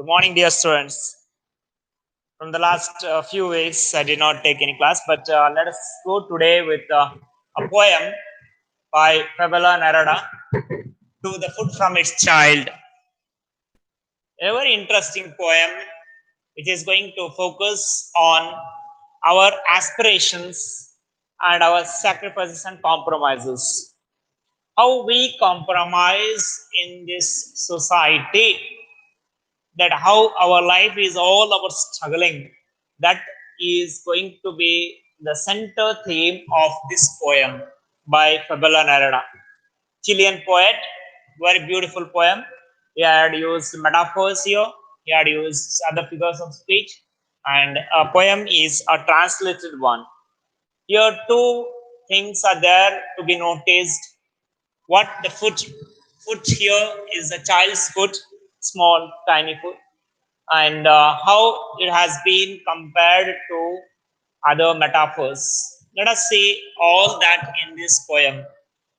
Good morning, dear students. From the last few weeks, I did not take any class, but let us go today with a poem by Pablo Neruda, To the Food from Its Child. A very interesting poem which is going to focus on our aspirations and our sacrifices and compromises. How we compromise in this society, that how our life is all our struggling, that is going to be the center theme of this poem by Pablo Neruda, Chilean poet. Very beautiful poem. He had used metaphors here, he had used other figures of speech, and a poem is a translated one. Here two things are there to be noticed. What the foot here is a child's foot, small tiny foot, and how it has been compared to other metaphors. Let us see all that in this poem.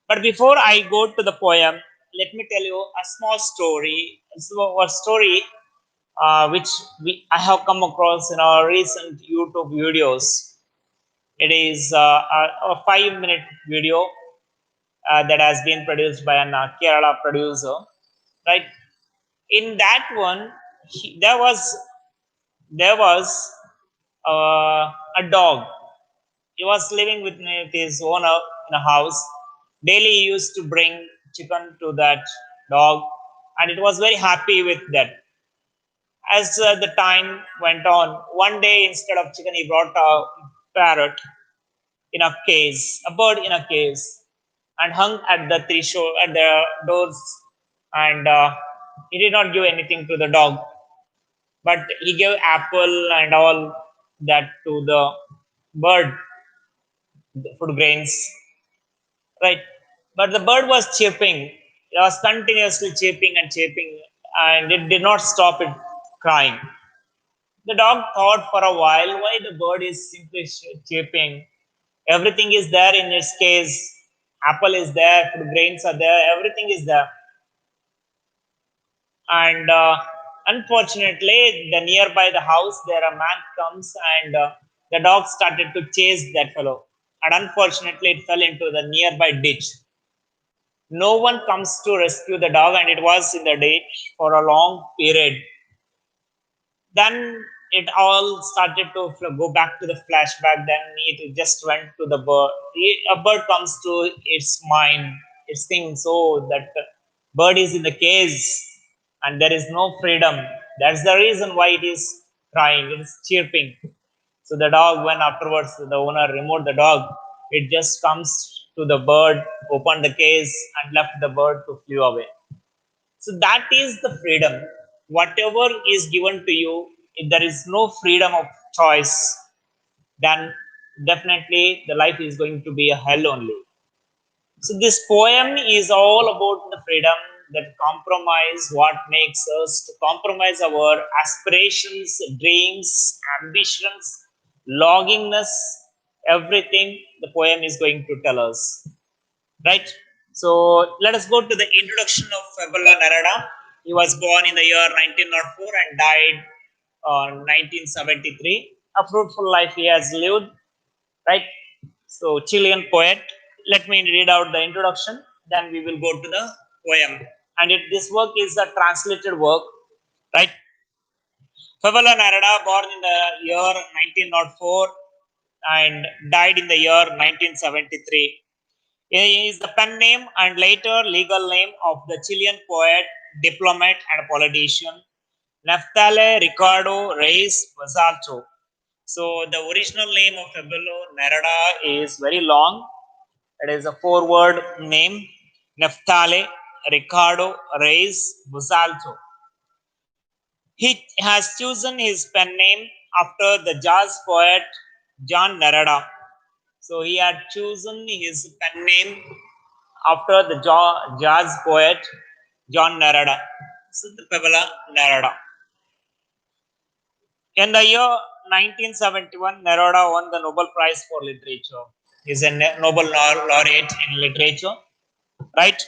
But before I go to the poem, let me tell you a small story. A story which I have come across in our recent YouTube videos. It is a 5-minute video that has been produced by an Kerala producer, right? In that one, there was a dog. He was living with his owner in a house. Daily, he used to bring chicken to that dog, and it was very happy with that. As the time went on, one day instead of chicken, he brought a parrot in a case, a bird in a case, and hung at the threshold at the doors, and he did not give anything to the dog, but he gave apple and all that to the bird, the food grains, right? But the bird was chirping. It was continuously chirping and chirping, and it did not stop it crying. The dog thought for a while why the bird is simply chirping. Everything is there in its case. Apple is there, food grains are there, everything is there. And unfortunately, the nearby the house, there a man comes, and the dog started to chase that fellow. And unfortunately, it fell into the nearby ditch. No one comes to rescue the dog, and it was in the ditch for a long period. Then it all started to go back to the flashback. Then it just went to the bird. A bird comes to its mind. It thinks, oh, that bird is in the cage and there is no freedom. That's the reason why it is crying. It is chirping. So the dog, when afterwards the owner removed the dog, it just comes to the bird, opened the case, and left the bird to flew away. So that is the freedom. Whatever is given to you, if there is no freedom of choice, then definitely the life is going to be a hell only. So this poem is all about the freedom, that compromise, what makes us to compromise our aspirations, dreams, ambitions, longingness, everything the poem is going to tell us. Right? So let us go to the introduction of Pablo Neruda. He was born in the year 1904 and died on 1973. A fruitful life he has lived, right? So Chilean poet. Let me read out the introduction, then we will go to the poem. And this work is a translated work, right? Pablo Neruda, born in the year 1904 and died in the year 1973. He is the pen name and later legal name of the Chilean poet, diplomat, and politician Naftale Ricardo Reis Basalto. So the original name of Pablo Neruda is very long. It is a 4-word name, Naftale Ricardo Reis Basalto. He has chosen his pen name after the jazz poet John Neruda. So he had chosen his pen name after the jazz poet John Neruda. So the Pablo Neruda. In the year 1971, Neruda won the Nobel Prize for Literature. He is a Nobel laureate in literature, right?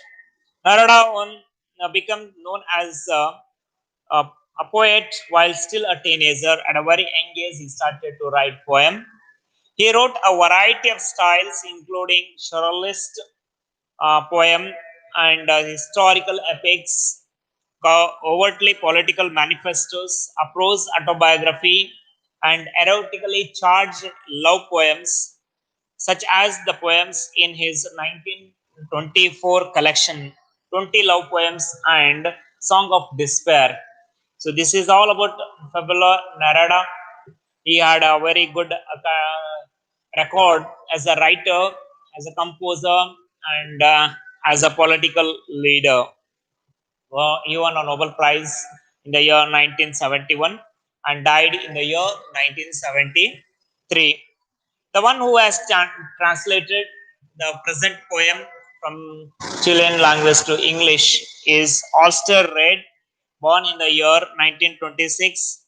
Neruda became known as A poet, while still a teenager, at a very young age, he started to write poem. He wrote a variety of styles, including surrealist poem and historical epics, overtly political manifestos, a prose autobiography, and erotically charged love poems, such as the poems in his 1924 collection, 20 Love Poems and Song of Despair. So, this is all about Pablo Neruda. He had a very good record as a writer, as a composer, and as a political leader. He won a Nobel Prize in the year 1971 and died in the year 1973. The one who has translated the present poem from Chilean language to English is Ulster Reid, born in the year 1926.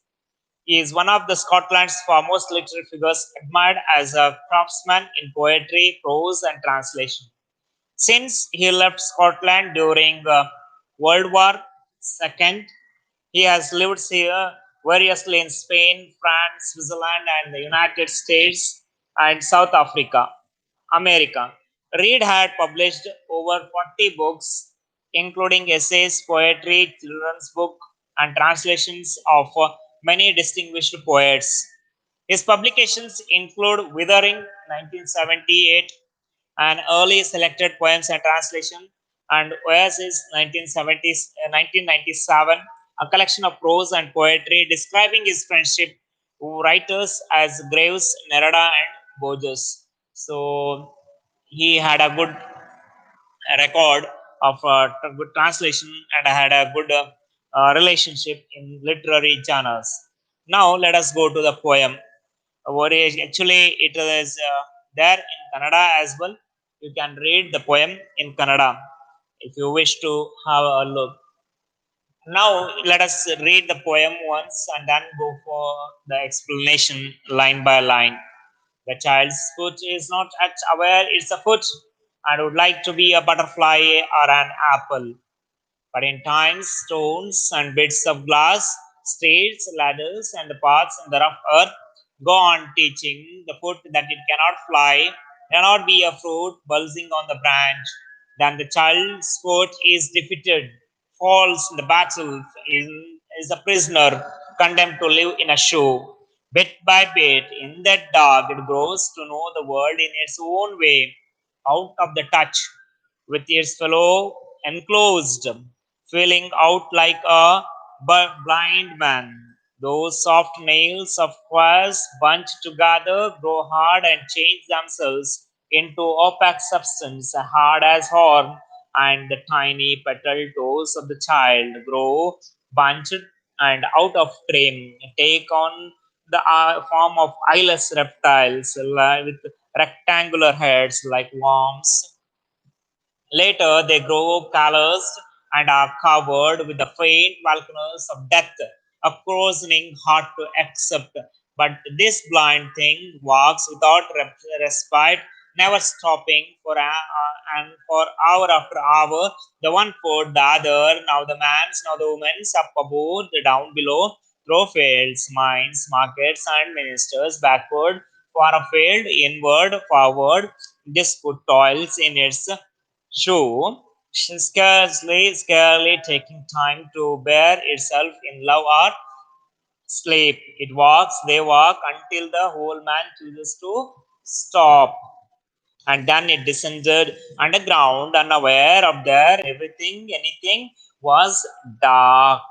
He is one of the Scotland's foremost literary figures, admired as a craftsman in poetry, prose, and translation. Since he left Scotland during World War II, he has lived here variously in Spain, France, Switzerland, and the United States and South Africa, America. Reid had published over 40 books, including essays, poetry, children's book, and translations of many distinguished poets. His publications include Withering 1978, an early selected poems and translation, and Oasis 1997, a collection of prose and poetry describing his friendship with writers as Graves, Neruda, and Borges. So he had a good record of good translation and had a good relationship in literary genres. Now let us go to the poem. What is actually it is there in Kannada as well. You can read the poem in Kannada if you wish to have a look. Now let us read the poem once and then go for the explanation line by line. The child's foot is not at aware it's a foot and would like to be a butterfly or an apple. But in time, stones and bits of glass, stairs, ladders, and the paths in the rough earth go on teaching the foot that it cannot fly, cannot be a fruit buzzing on the branch. Then the child's foot is defeated, falls in the battle, is a prisoner, condemned to live in a shoe. Bit by bit, in that dark, it grows to know the world in its own way, out of the touch with its fellow enclosed, feeling out like a blind man. Those soft nails of quartz bunched together grow hard and change themselves into opaque substance, hard as horn, and the tiny petal toes of the child grow bunched and out of frame, take on the form of eyeless reptiles with rectangular heads like worms. Later, they grow calloused and are covered with the faint volcanoes of death, a crowning hard to accept. But this blind thing walks without respite, never stopping and for hour after hour, the one foot, the other, now the man's, now the woman's, up above, the down below, through fields, mines, markets, and ministers, backward, far afield, inward, forward. This foot toils in its show, scarcely taking time to bear itself in love or sleep. It walks, they walk until the whole man chooses to stop. And then it descended underground, unaware of there everything, anything was dark.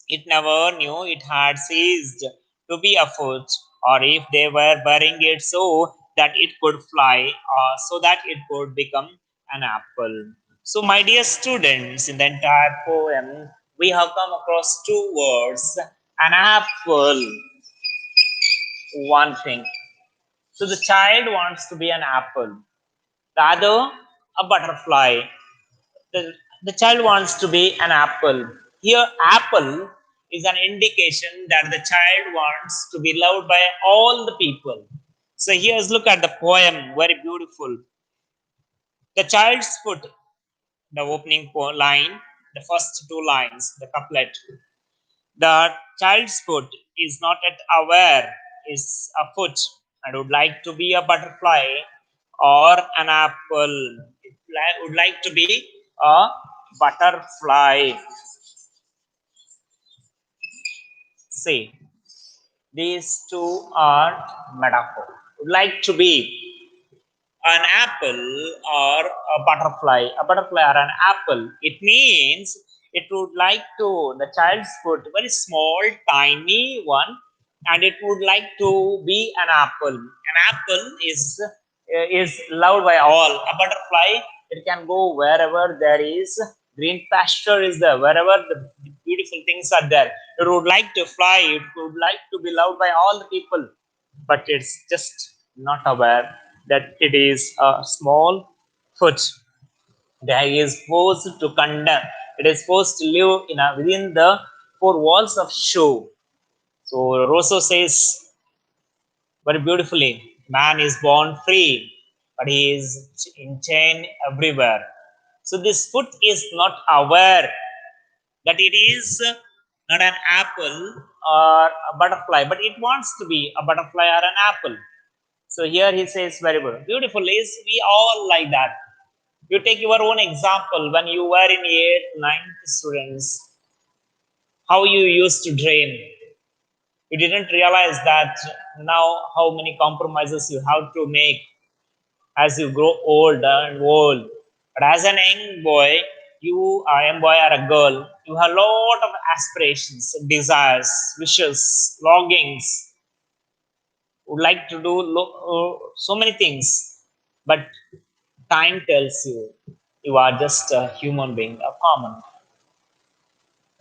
It never knew it had ceased to be afoot, or if they were burying it so that it could fly, or so that it could become an apple. So, my dear students, in the entire poem, we have come across two words an apple, one thing. So, the child wants to be an apple, the other, a butterfly. the, the child wants to be an apple. Here, apple is an indication that the child wants to be loved by all the people. So here's look at the poem, very beautiful. The child's foot, the opening line, the first two lines, the couplet. The child's foot is not yet aware is a foot and would like to be a butterfly or an apple. It would like to be a butterfly. See, these two are metaphor. Would like to be an apple or a butterfly, or an apple. It means it would like to the child's foot very small tiny one, and it would like to be an apple. An apple is loved by all. A butterfly, it can go wherever there is green pasture is there, wherever the beautiful things are there. It would like to fly, it would like to be loved by all the people, but it's just not aware that it is a small foot that is forced to condemn. It is forced to live within the four walls of shoe. So Rousseau says very beautifully, man is born free, but he is in chain everywhere. So this foot is not aware that it is not an apple or a butterfly, but it wants to be a butterfly or an apple. So here he says very good. Beautiful is we all like that. You take your own example when you were in 8th, 9th students, how you used to dream. You didn't realize that now how many compromises you have to make as you grow old and old. But as an young boy, you are a young boy or a girl, you have a lot of aspirations, desires, wishes, longings, would like to do so many things, but time tells you you are just a human being, a common,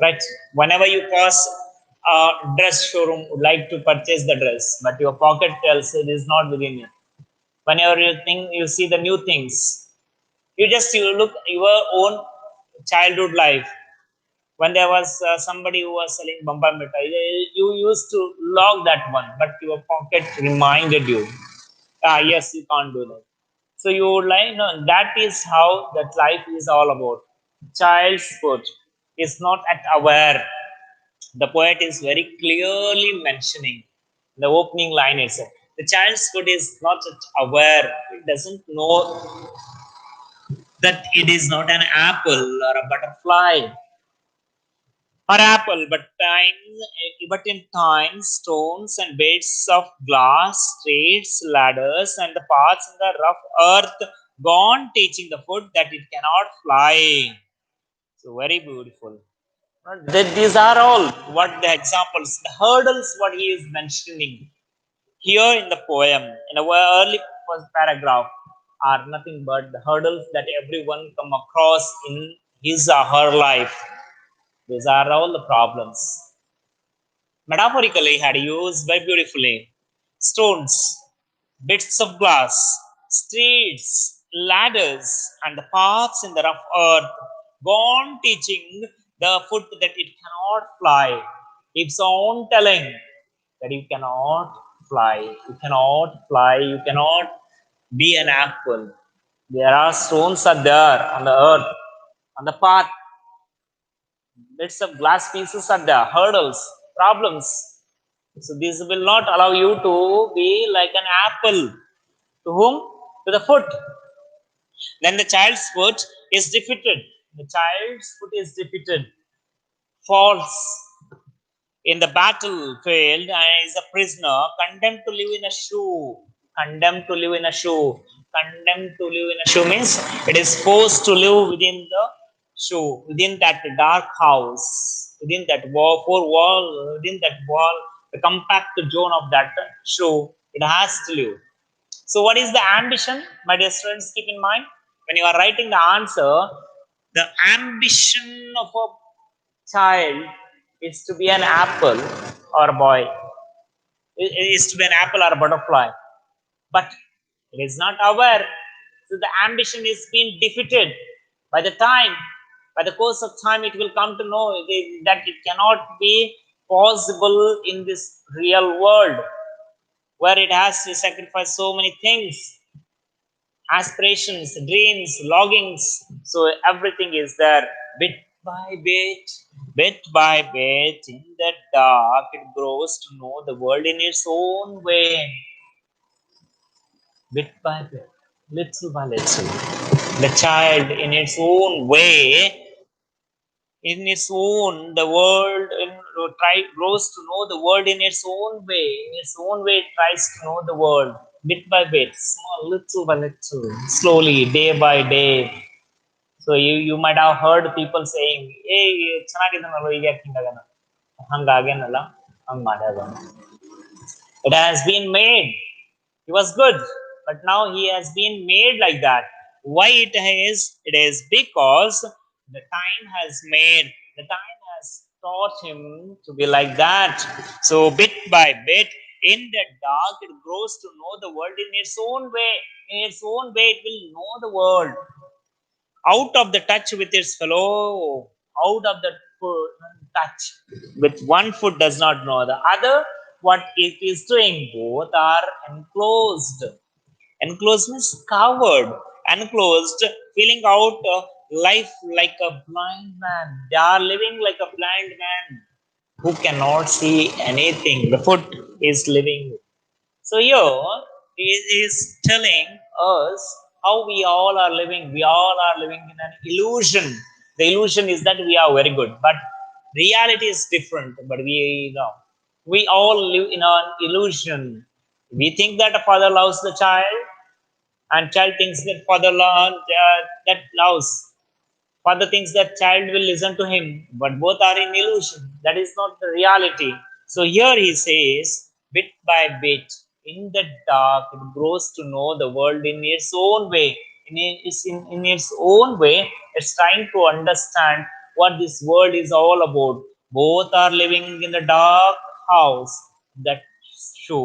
right? Whenever you pass a dress showroom, would like to purchase the dress, but your pocket tells it is not within you. Whenever you think you see the new things, you look your own childhood life. When there was somebody who was selling bamba mithai, you used to log that one, but your pocket reminded you, ah, yes, you can't do that. So you would like, no, that is how that life is all about. Child's foot is not at aware. The poet is very clearly mentioning the opening line itself. The child's foot is not at aware. It doesn't know that it is not an apple or a butterfly or apple, but in time, stones and beds of glass, streets, ladders, and the paths in the rough earth, gone teaching the foot that it cannot fly. So very beautiful. These are all what the examples, the hurdles, what he is mentioning here in the poem, in a early first paragraph, are nothing but the hurdles that everyone come across in his or her life. These are all the problems. Metaphorically had used very beautifully. Stones, bits of glass, streets, ladders, and the paths in the rough earth, gone teaching the foot that it cannot fly. Its own telling that you cannot fly, you cannot fly, you cannot be an apple. There are stones are there on the earth, on the path, bits of glass pieces are there, hurdles, problems. So this will not allow you to be like an apple. To whom? To the foot. Then the child's foot is defeated. The child's foot is defeated, falls in the battlefield, and is a prisoner, condemned to live in a shoe. Condemned to live in a shoe. Condemned to live in a shoe means it is forced to live within the shoe, within that dark house, within that wall, within that wall, the compact zone of that shoe. It has to live. So, what is the ambition, my dear students? Keep in mind when you are writing the answer, the ambition of a child is to be an apple or a boy. It is to be an apple or a butterfly, but it is not aware. So the ambition is being defeated by the time, by the course of time. It will come to know that it cannot be possible in this real world where it has to sacrifice so many things, aspirations, dreams, longings. So everything is there bit by bit. Bit by bit, in the dark, it grows to know the world in its own way. Bit by bit, little by little, the child in its own way, in its own, the world grows to know the world in its own way. In its own way, it tries to know the world bit by bit, small, little by little, slowly, day by day. So you might have heard people saying, "Hey, ಚೆನ್ನಾಗಿದ್ದಾನಲ್ವ ಈಗ ಯಾಕಿಂಗಾಗನ ಹಂಗಾಗೇನಲ್ಲ ಹಂಗ್ ಮಾಡ್ಯಾಗ." It has been made. He was good, but now he has been made like that. Why it is? It is because the time has made, the time has taught him to be like that. So bit by bit, in the dark, it grows to know the world in its own way. In its own way, it will know the world out of the touch with its fellow, out of the touch with one foot does not know the other what it is doing. Both are enclosed. Enclosed means covered, enclosed, feeling out life like a blind man. They are living like a blind man who cannot see anything. The foot is living. So here he is telling us how we all are living. We all are living in an illusion. The illusion is that we are very good, but reality is different. But we know we all live in an illusion. We think that a father loves the child, and child thinks that father that loves. Father thinks that child will listen to him, but both are in illusion. That is not the reality. So here he says, bit by bit, in the dark, it grows to know the world in its own way. In its own way, it's trying to understand what this world is all about. Both are living in the dark house that show,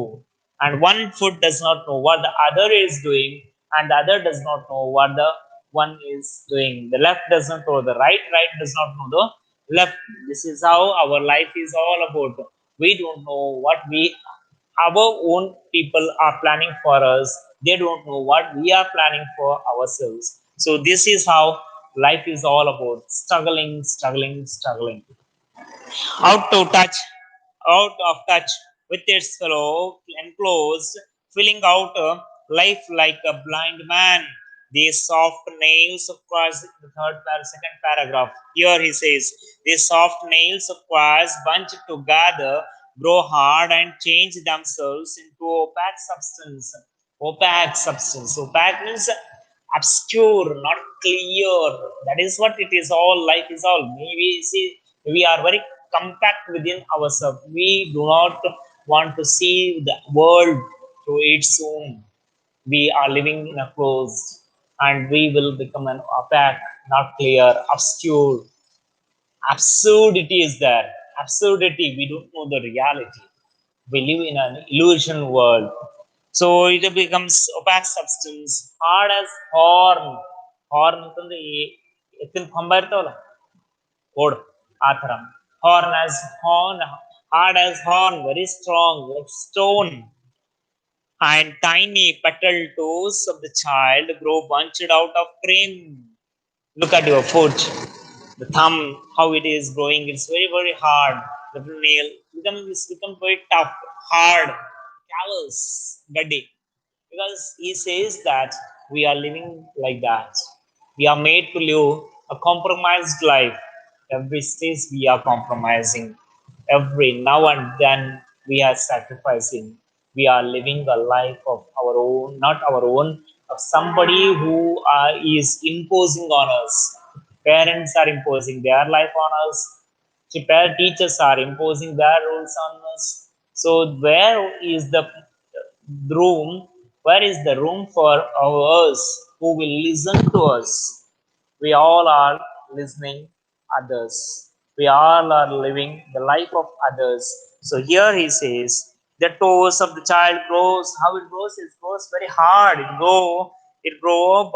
and one foot does not know what the other is doing, and the other does not know what the one is doing. The left does not know the right, right does not know the left. This is how our life is all about. We don't know what we our own people are planning for us. They don't know what we are planning for ourselves. So this is how life is all about, struggling, struggling, struggling, out to touch, out of touch with its fellow enclosed, filling out a life like a blind man. These soft nails, of course, the second paragraph. Here he says, these soft nails, of course, bunched together, grow hard and change themselves into opaque substance. Opaque substance. Opaque means obscure, not clear. That is what it is all. Life is all. Maybe see, we are very compact within ourselves. We do not want to see the world to its own. We are living in a closed, and we will become an opaque, not clear, obscure. Absurdity is there. Absurdity. We don't know the reality. We live in an illusion world. So it becomes opaque substance, hard as horn. Horn ಅಂತಂದ್ರೆ ಈ ಎತ್ತಿನ ಕೊಂಬ ಇರ್ತಾವಲ್ಲ ಓಡ್ ಆ ಥರ. Horn as horn, hard as horn, very strong, like stone. And tiny petal toes of the child grow bunched out of cream. Look at your foot, the thumb, how it is growing. It's very, very hard. The nail becomes very tough, hard, callous, gutty. Because he says that we are living like that. We are made to live a compromised life. Every stage we are compromising. Every now and then we are sacrificing. We are living a life of our own, not our own, of somebody who is imposing on us. Parents are imposing their life on us. Teachers are imposing their rules on us. So where is the room? Where is the room for us who will listen to us? We all are listening others. We all are living the life of others. So here he says, the toes of the child grows. How it grows? It grows very hard. It grow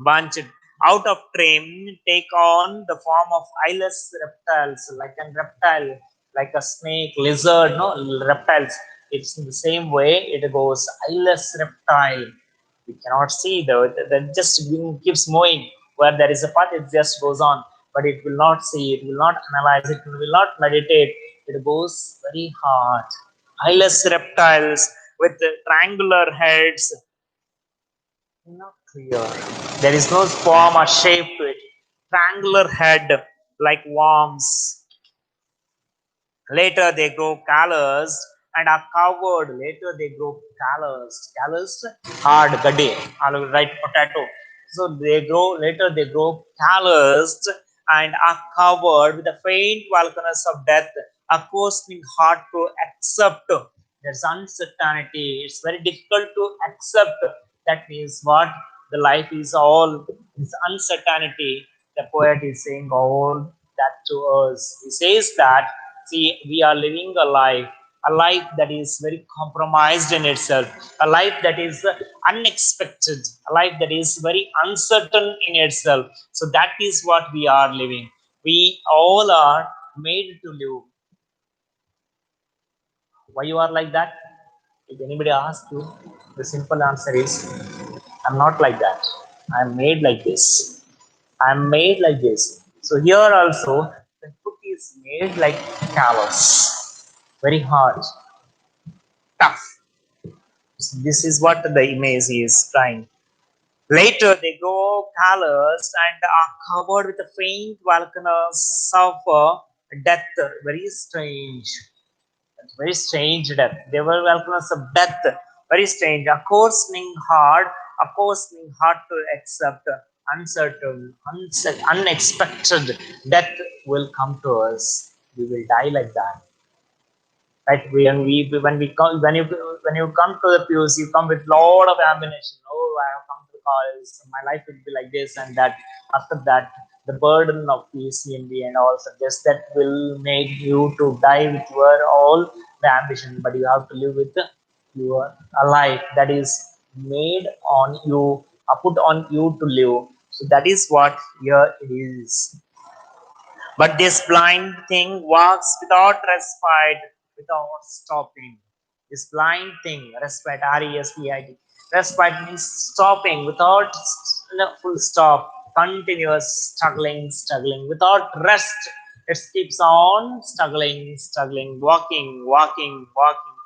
bunched out of trim, take on the form of eyeless reptiles, like a reptile, like a snake, lizard, no reptiles. It's in the same way it goes, eyeless reptile. We cannot see the that just keeps moving. Where there is a path, it just goes on. but it will not see, it will not analyze, it will not meditate. It goes very hard. Eyeless reptiles with triangular heads, not clear. There is no form or shape to it. Triangular head like worms. Later they grow calloused and are covered. Later they grow calloused. Calloused, hard, gade, right, potato. So they grow, later they grow calloused and are covered with the faint volcanoes of death, accosting hard to accept. There's uncertainty. It's very difficult to accept. That means what? The life is all this uncertainty. The poet is saying all that to us. He says that, see, we are living a life that is very compromised in itself, a life that is unexpected, a life that is very uncertain in itself. So that is what we are living. We all are made to live. Why you are like that? If anybody asks you, the simple answer is, I'm not like that. I'm made like this. I'm made like this. So here also, the foot is made like callous, very hard, tough. So this is what the image is trying. Later, they grow callous and are covered with a faint volcanoes of death. Very strange. Very strange death. They were volcanoes of death. Very strange. Accosting hard to accept, uncertain, unexpected death will come to us. We will die like that. Right? When you come to the pews, you come with lot of ammunition. Oh, I have come to college. My life will be like this and that. After that, the burden of PCMB and all suggests that will make you to die with your all the ambition, but you have to live with your a life that is made on you, put on you to live. So that is what here it is. But this blind thing walks without respite, without stopping. This blind thing, respite, RESPIT. Respite means stopping without full stop, continuous struggling, struggling, without rest. It keeps on struggling, struggling, walking, walking, walking.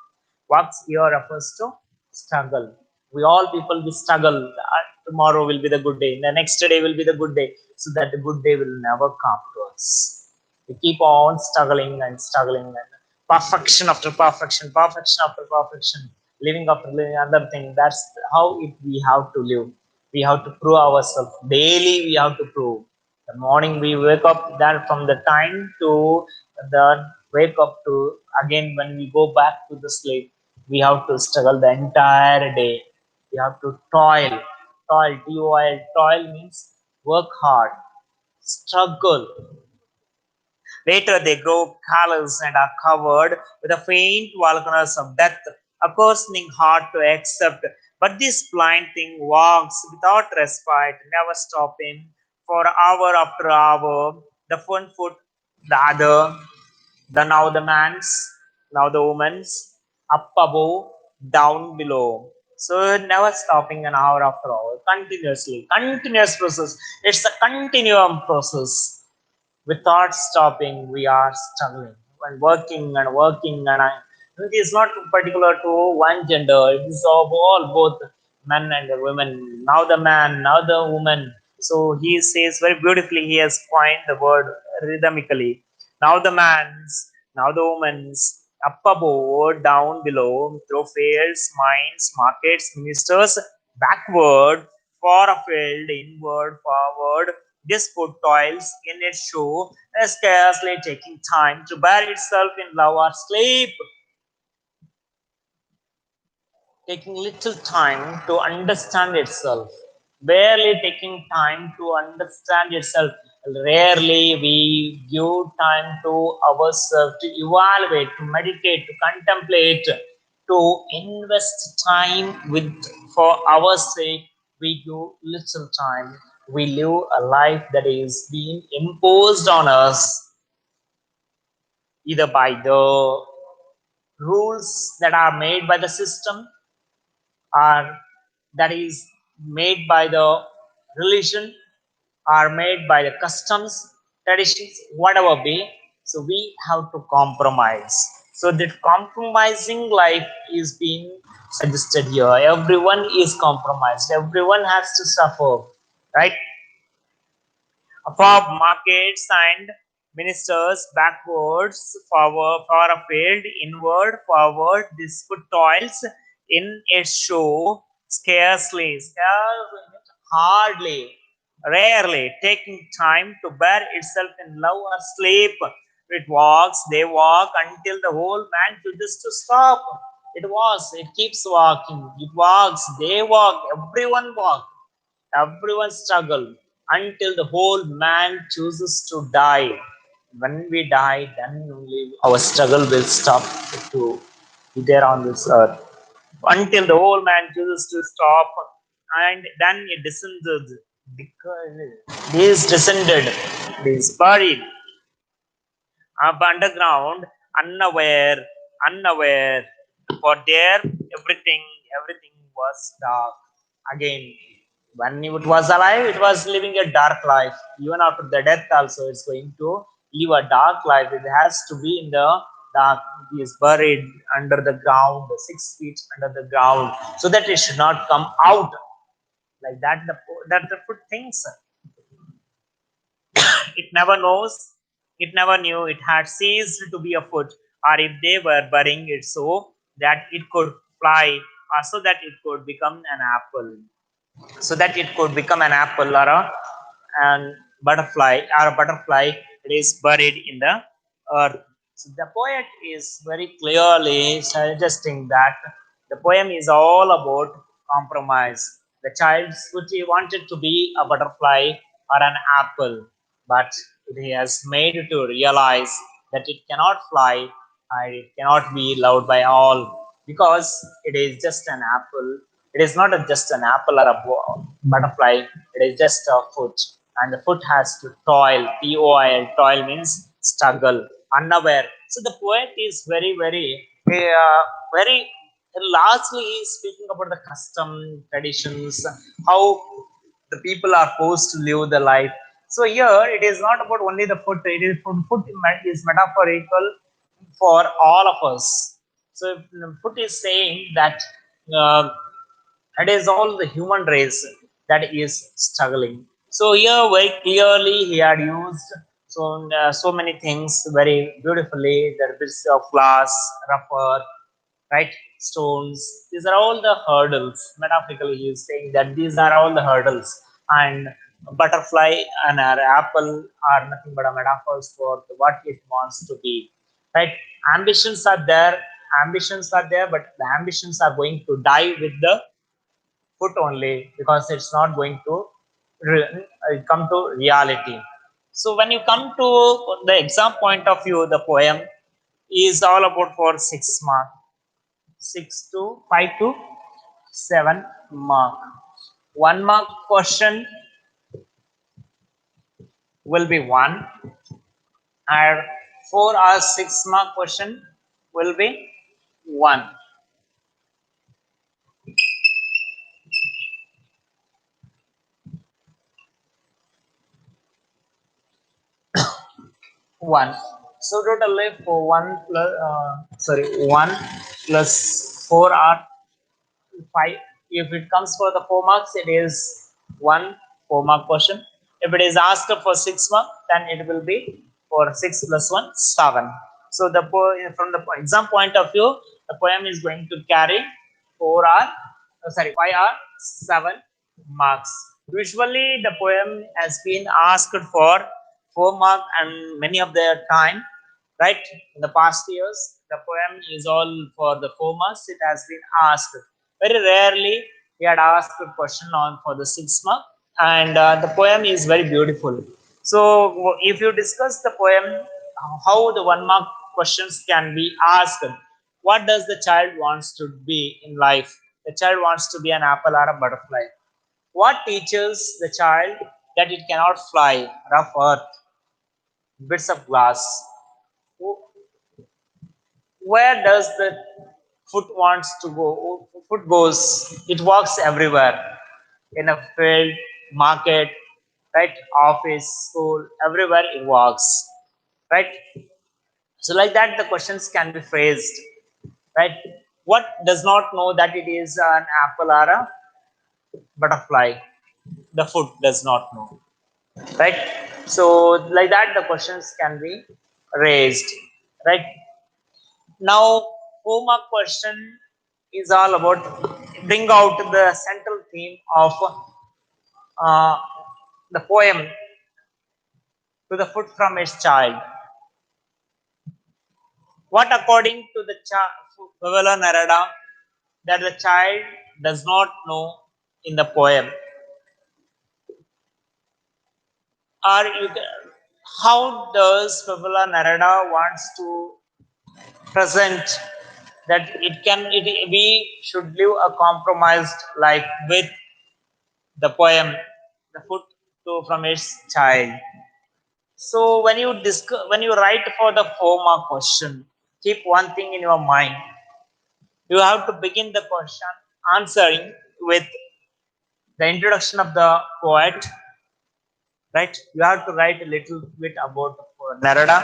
What's here refers to struggle. We all people will struggle. Tomorrow will be the good day. The next day will be the good day. So that the good day will never come to us. We keep on struggling and struggling and perfection after perfection, perfection after perfection, living after living another thing. That's how we have to live. We have to prove ourselves daily. We have to prove. The morning we wake up, then from the time to the wake up to again when we go back to the sleep, we have to struggle the entire day. We have to toil. Toil, T-O-I-L. Toil means work hard, struggle. Later, they grow callous and are covered with a faint volcanoes of death, accosting hard to accept. But this blind thing walks without respite, never stopping, for hour after hour, the one foot, the other, the now the man's, now the woman's, up above, down below. So never stopping an hour after hour, continuously, continuous process. It's a continuum process. Without stopping, we are struggling and working and working. It is not particular to one gender, it is of all, both men and women. Now the man, now the woman. So he says very beautifully, he has coined the word rhythmically. Now the man's, now the woman's, up above, down below, through fairs, mines, markets, ministers, backward, far afield, inward, forward. This foot toils in its shoe, scarcely taking time to bury itself in love or sleep, taking little time to understand itself, barely taking time to understand itself. Rarely we give time to ourselves to evaluate, to meditate, to contemplate, to invest time with for our sake. We give little time. We live a life that is being imposed on us either by the rules that are made by the system are that is made by the religion, are made by the customs, traditions, whatever be. So we have to compromise. So that compromising life is being suggested here. Everyone is compromised, everyone has to suffer, right? For markets and ministers, backwards, forward, far afield, inward, forward, this foot toils in its show, scarcely, hardly, rarely, taking time to bear itself in love or sleep. It walks, they walk until the whole man chooses to stop. It keeps walking, it walks, they walk, everyone walks. Everyone struggle until the whole man chooses to die. When we die, then only our struggle will stop to be there on this earth. Until the whole man chooses to stop, and then it descended. Because he is descended, he is buried up underground, unaware. For there, everything was dark. Again, when it was alive, it was living a dark life. Even after the death, also, it's going to live a dark life. It has to be in the dark. He is buried under the ground, 6 feet under the ground, so that it should not come out like that. The foot thinks it never knows, it never knew it had ceased to be a foot, or if they were burying it so that it could fly, or so that it could become an apple. So that it could become an apple or an butterfly, it is buried in the earth. So the poet is very clearly suggesting that the poem is all about compromise. The child Scuti wanted to be a butterfly or an apple, but he has made to realize that it cannot fly and it cannot be loved by all because it is just an apple. It is not just an apple or a butterfly, it is just a foot. And the foot has to toil, toil. Toil means struggle, unaware. So the poet is very largely speaking about the custom, traditions, how the people are forced to live the life. So here it is not about only the foot, it is foot is metaphorical for all of us. So foot is saying that uh, it is all the human race that is struggling. So here very clearly he had used so many things very beautifully. There is of glass, rubber, right, stones. These are all the hurdles. Metaphorically he is saying that these are all the hurdles, and a butterfly and an apple are nothing but a metaphors for what it wants to be, right? Ambitions are there, but the ambitions are going to die with the foot only, because it's not going to come to reality. So when you come to the exam point of view, the poem is all about for 6 mark, 6 to 5 to 7 mark. 1 mark question will be one, and 4 or 6 mark question will be one. One. So totally for one plus four are five. If it comes for the 4 marks, it is one 4 mark question. If it is asked for 6 mark, then it will be for 6 plus 1 7. So from the exam point of view, the poem is going to carry 5 or 7 marks. Usually, the poem has been asked for 4 mark, and many of the time, right, in the past years, the poem is all for the 4 marks. It has been asked. Very rarely he had asked a question on for the 6 mark, and the poem is very beautiful. So if you discuss the poem, how the 1 mark questions can be asked, what does the child wants to be in life? The child wants to be an apple or a butterfly. What teaches the child that it cannot fly? Rough earth, bits of glass. Where does the foot wants to go? Foot goes, it walks everywhere, in a field, market, right? Office, school, everywhere it walks, right? So like that, the questions can be phrased, right? What does not know that it is an apple or a butterfly? The foot does not know, right? So like that, the questions can be raised, right? Now, homework question is all about bring out the central theme of uh, the poem to the foot from its child. What according to the Pablo Neruda that the child does not know in the poem, or how does Pablo Neruda wants to present that we should live a compromised life with the poem, the foot to from its child. So when you write for the homework question, keep one thing in your mind. You have to begin the question answering with the introduction of the poet, right? You have to write a little bit about Neruda.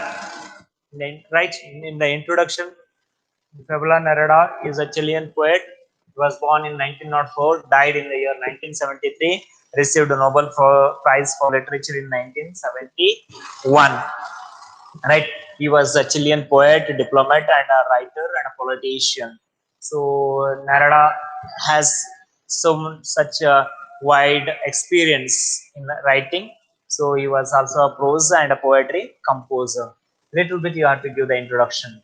Right in the introduction, Pablo Neruda is a Chilean poet. He was born in 1904, died in the year 1973, received a Nobel Prize for Literature in 1971. Right, he was a Chilean poet, diplomat, and a writer and a politician. So Narada has such a wide experience in writing. So he was also a prose and a poetry composer. Little bit you have to give the introduction.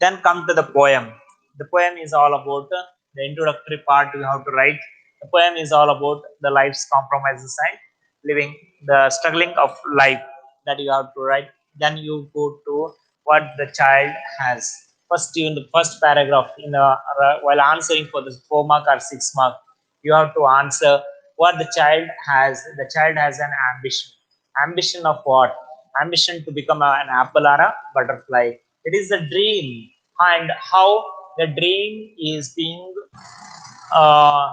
Then come to the poem. The poem is all about the introductory part you have to write. The poem is all about the life's compromises and living the struggling of life that you have to write. Then you go to what the child has. First, in the first paragraph, while answering for the 4 mark or 6 mark, you have to answer what the child has. The child has an ambition. Ambition of what? Ambition to become an apple or a butterfly. It is a dream, and how the dream is being uh,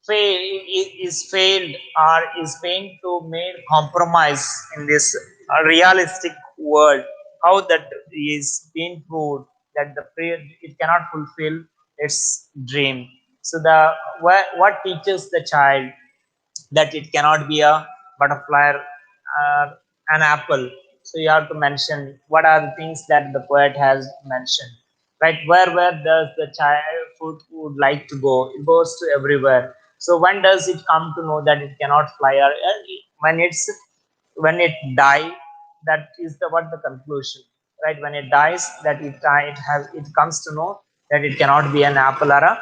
is failed or is being to made compromise in this realistic world. How that is being proved that it cannot fulfill its dream. So the what teaches the child that it cannot be a butterfly or an apple. So you have to mention what are the things that the poet has mentioned. Right? Where does the child foot would like to go? It goes to everywhere. So when does it come to know that it cannot fly? Or when it die, that is the what the conclusion. Right? When it dies, that it comes to know that it cannot be an apple or a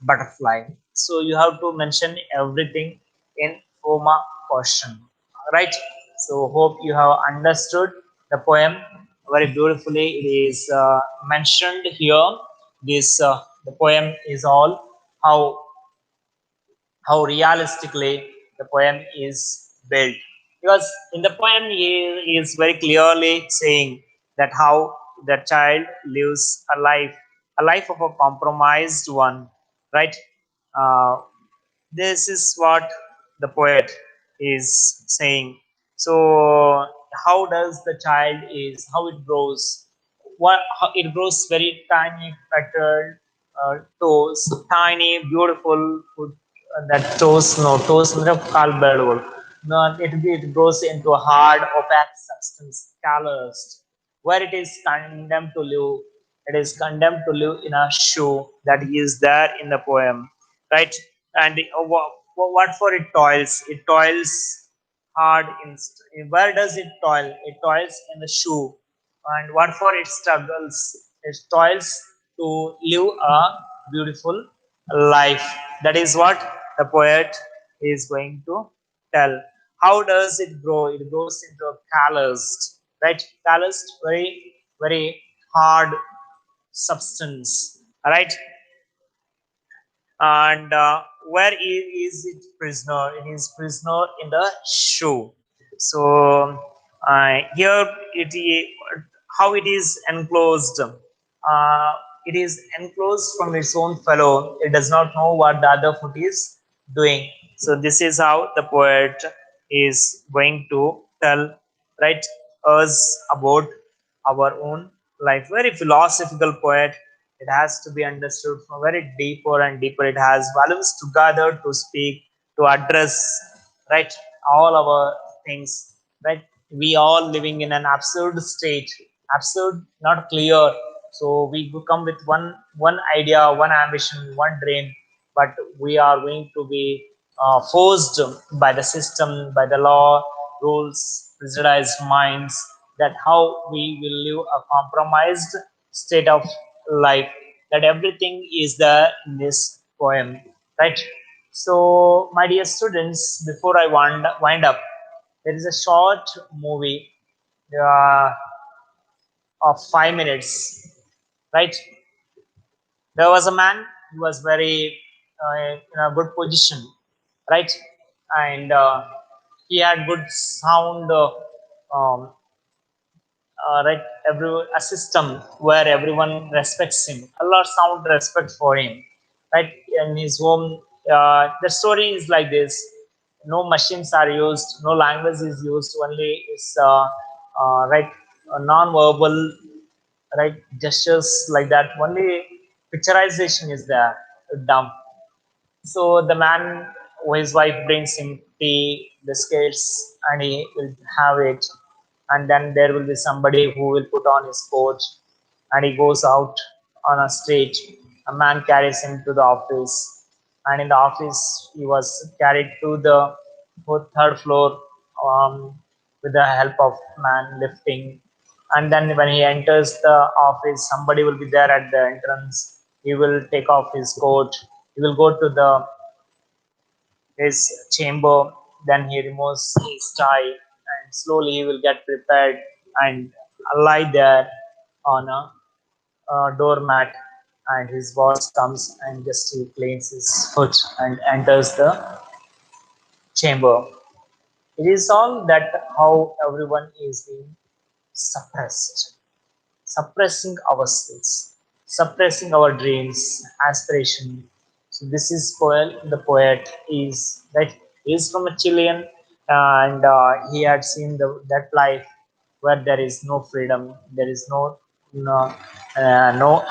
butterfly. So you have to mention everything in Homa question, right? So hope you have understood the poem very beautifully. It is mentioned here. This the poem is all how realistically the poem is built, because in the poem he is very clearly saying that how the child lives a life of a compromised one, right? uh, this is what the poet is saying. So how does the child is how it grows, what how it grows very tiny petaled toes, tiny beautiful foot, that toes no toes no kalbelul. No, it grows into a hard opaque substance calloused, where it is condemned to live. It is condemned to live in a shoe that is there in the poem, right? And what for it toils? It toils hard where does it toil? It toils in the shoe. And what for it struggles? It toils to live a beautiful life. That is what the poet is going to tell. How does it grow? It grows into a calloused, right? Calloused, very very hard substance, right? And where is it prisoner? It is prisoner in the shoe. So here how it is enclosed. It is enclosed from its own fellow. It does not know what the other foot is doing. So this is how the poet is going to tell, right, us about our own life. Very philosophical poet. It has to be understood from very deeper and deeper. It has volumes together to speak, to address, right, all our things, right. We all living in an absurd state, absurd, not clear. So we come with one idea, one ambition, one dream, but we are going to be forced by the system, by the law, rules, prejudice minds, that how we will live a compromised state of life. That everything is there in this poem, right? So, my dear students, before I wind up, there is a short movie uh, of 5 minutes, right? There was a man who was very in a good position, right, and he had good sound, um, right, every a system where everyone respects him, a lot of sound respect for him, right, in his home. The story is like this: no machines are used, no language is used, only is right, non-verbal, right, gestures, like that only. Picturization is there, dumb. So the man, his wife brings him tea, biscuits, and he will have it. And then there will be somebody who will put on his coat, and he goes out on a street. A man carries him to the office, and in the office he was carried to the third floor, with the help of man lifting. And then when he enters the office, somebody will be there at the entrance. He will take off his coat. He will go to the his chamber. Then he removes his tie, and slowly he will get prepared and lie there on a doormat. And his boss comes and just he cleans his foot and enters the chamber. It is all that how everyone is being suppressed, suppressing ourselves, suppressing our dreams, aspiration. So this is the poet is that is from a Chilean, and he had seen that life where there is no freedom, there is no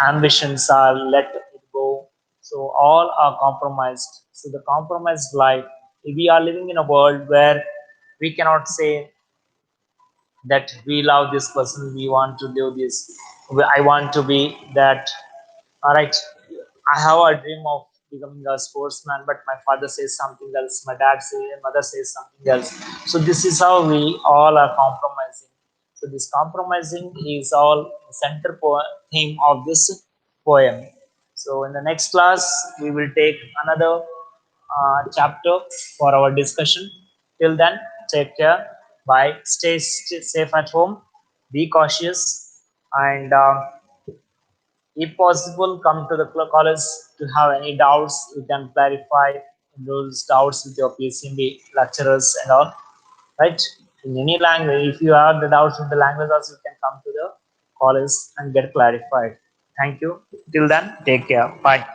ambitions are let it go. So all are compromised. So the compromised life. We are living in a world where we cannot say that we love this person, we want to do this, I want to be that. All right, I have a dream of becoming a sportsman, but my father says something else, my mother says something else. So this is how we all are compromising. So this compromising is all the theme of this poem. So in the next class we will take another chapter for our discussion. Till then, take care. Bye. Stay safe at home. Be cautious, and if possible, come to the college to have any doubts. You can clarify those doubts with your PCMB lecturers and all. Right? In any language, if you have the doubts with the language, also you can come to the college and get clarified. Thank you. Till then, take care. Bye.